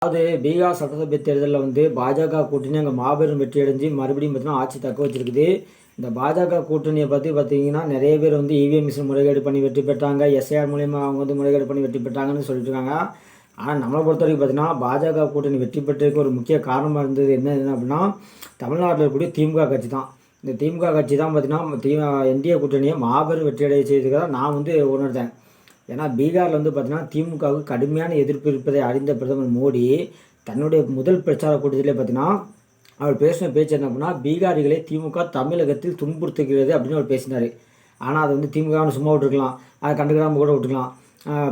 அதாவது பீகார் சட்டசபை தேர்தலில் வந்து பாஜக கூட்டணி அங்கே மாபெரும் வெற்றி அடைஞ்சு மறுபடியும் பார்த்தீங்கன்னா ஆட்சி தக்க வச்சிருக்குது. இந்த பாஜக கூட்டணியை பற்றி பார்த்தீங்கன்னா நிறைய பேர் வந்து இவிஎம் மிஷின் முறைகேடு பண்ணி வெற்றி பெற்றாங்க, எஸ்ஐஆர் மூலியமாக அவங்க வந்து முறைகேடு பண்ணி வெற்றி பெற்றாங்கன்னு சொல்லிட்டு இருக்காங்க. ஆனால் நம்மளை பொறுத்த வரைக்கும் பார்த்தீங்கன்னா பாஜக கூட்டணி வெற்றி பெற்றதுக்கு ஒரு முக்கிய காரணமாக இருந்தது என்ன அப்படின்னா தமிழ்நாட்டில் இருக்கக்கூடிய திமுக கட்சி தான். இந்த திமுக கட்சி தான் பார்த்தீங்கன்னா என்டிஏ கூட்டணியை மாபெரும் வெற்றி அடைய செய்ததுக்காக நான் வந்து உணர்ந்தேன். ஏன்னா பீகாரில் வந்து பார்த்தீங்கன்னா திமுகவுக்கு கடுமையான எதிர்ப்பு இருப்பதை அறிந்த பிரதமர் மோடி தன்னுடைய முதல் பிரச்சார கூட்டத்திலே பார்த்தீங்கன்னா அவர் பேசின பேச்சு என்ன அப்படின்னா பீகாரிகளை திமுக தமிழகத்தில் துன்புறுத்துகிறது அப்படின்னு அவர் பேசினார். ஆனால் அதை வந்து திமுகன்னு சும்மா விட்டுருக்கலாம், அதை கண்டுக்கிறாமல் கூட விட்டுக்கலாம்.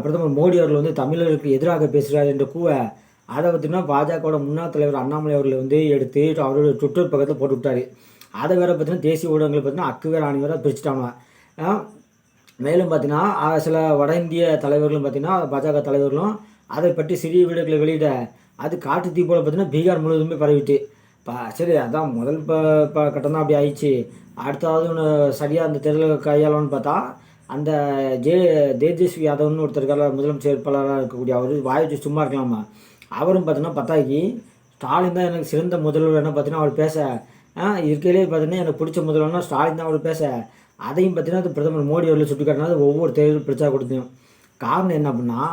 பிரதமர் மோடி அவர்கள் வந்து தமிழருக்கு எதிராக பேசுகிறார் என்ற கூவ அதை பார்த்தீங்கன்னா பாஜகவோட முன்னாள் தலைவர் அண்ணாமலை அவர்களை வந்து எடுத்து அவருடைய ட்விட்டர் பக்கத்தில் போட்டு விட்டார். அதை வேறு பார்த்தீங்கன்னா தேசிய ஊடகங்கள் பார்த்தீங்கன்னா அக்கு வேறு அணி வேறு பிரிச்சுட்டாங்க. மேலும் பார்த்தீங்கன்னா சில வட இந்திய தலைவர்களும் பார்த்தீங்கன்னா பாஜக தலைவர்களும் அதை பற்றி சிறிய வீடுகளை வெளியிட அது காட்டு தீ போல் பார்த்தீங்கன்னா பீகார் முழுவதுமே பரவிட்டு சரி அதான் முதல் கட்டம் தான் அப்படி ஆயிடுச்சு. அடுத்தாவது ஒன்று சரியாக அந்த தேர்தலில் கையாளணும்னு பார்த்தா அந்த தேஜஸ்வி யாதவ்னு ஒருத்தர் இருக்கார், முதலமைச்சர் வேட்பாளராக இருக்கக்கூடிய அவர் வாய்ச்சி சும்மா இருக்கலாமா, அவரும் பார்த்தீங்கன்னா பத்தாக்கி ஸ்டாலின் தான் எனக்கு சிறந்த முதல்வர் என்ன பார்த்தீங்கன்னா அவர் பேச இருக்கையிலே பார்த்தீங்கன்னா எனக்கு பிடிச்ச முதல்வர்னா ஸ்டாலின் தான் அவர் பேச அதையும் பார்த்தீங்கன்னா பிரதமர் மோடி அவர்கள் சுட்டிக்காட்டினா ஒவ்வொரு தேர்தல் பிரச்சாரம் கொடுத்தோம். காரணம் என்ன அப்படின்னா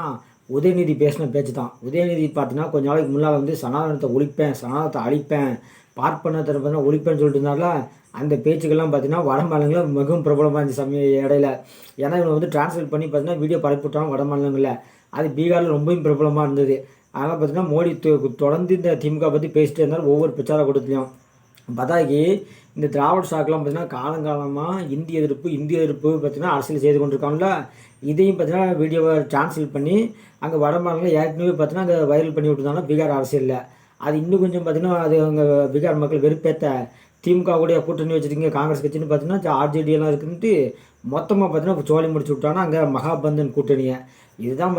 உதயநிதி பேசின பேச்சு தான். உதயநிதி பார்த்தீங்கன்னா கொஞ்ச நாளைக்கு முன்னால் வந்து சனாதனத்தை ஒழிப்பேன், சனாதனத்தை அழிப்பேன், பார்ப்பனத்தை பார்த்தீங்கன்னா ஒழிப்பேன்னு சொல்லிட்டு இருந்தால அந்த பேச்சுக்கெல்லாம் பார்த்தீங்கன்னா வட மாநிலங்களில் மிகவும் பிரபலமாக இருந்துச்சு சமய இடையில. ஏன்னா இவங்க வந்து டிரான்ஸ்லேட் பண்ணி பார்த்தீங்கன்னா வீடியோ பரப்பிவிட்டாங்க வட மாநிலங்களில். அது பீகாரில் ரொம்பவும் பிரபலமாக இருந்தது. அதனால் பார்த்தீங்கன்னா மோடி தொடர்ந்து இந்த திமுக பற்றி பேசிட்டே இருந்தாலும் ஒவ்வொரு பிரச்சாரம் கொடுத்துலையும் பதாகி இந்த திராவிட ஷாக்கெலாம் பார்த்தீங்கன்னா காலங்காலமாக இந்திய எதிர்ப்பு பார்த்தீங்கன்னா அரசியல் செய்து கொண்டிருக்காங்கல்ல. இதையும் பார்த்தீங்கன்னா வீடியோவை டிரான்ஸ்லேட் பண்ணி அங்கே வட மாநிலங்களில் ஏற்கனவே பார்த்தீங்கன்னா அங்கே வைரல் பண்ணி விட்டுருந்தாங்கன்னா பீகார் அரசியலில் அது இன்னும் கொஞ்சம் பார்த்தீங்கன்னா அது அங்கே பீகார் மக்கள் வெறுப்பேற்ற திமுக கூடிய கூட்டணி வச்சுருக்கீங்க காங்கிரஸ் கட்சின்னு பார்த்தீங்கன்னா ஆர்ஜேடி எல்லாம் இருக்குன்ட்டு மொத்தமாக பார்த்தீங்கன்னா சோழி முடிச்சு விட்டாங்கன்னா அங்கே மகாபந்தன் கூட்டணியை இதுதான்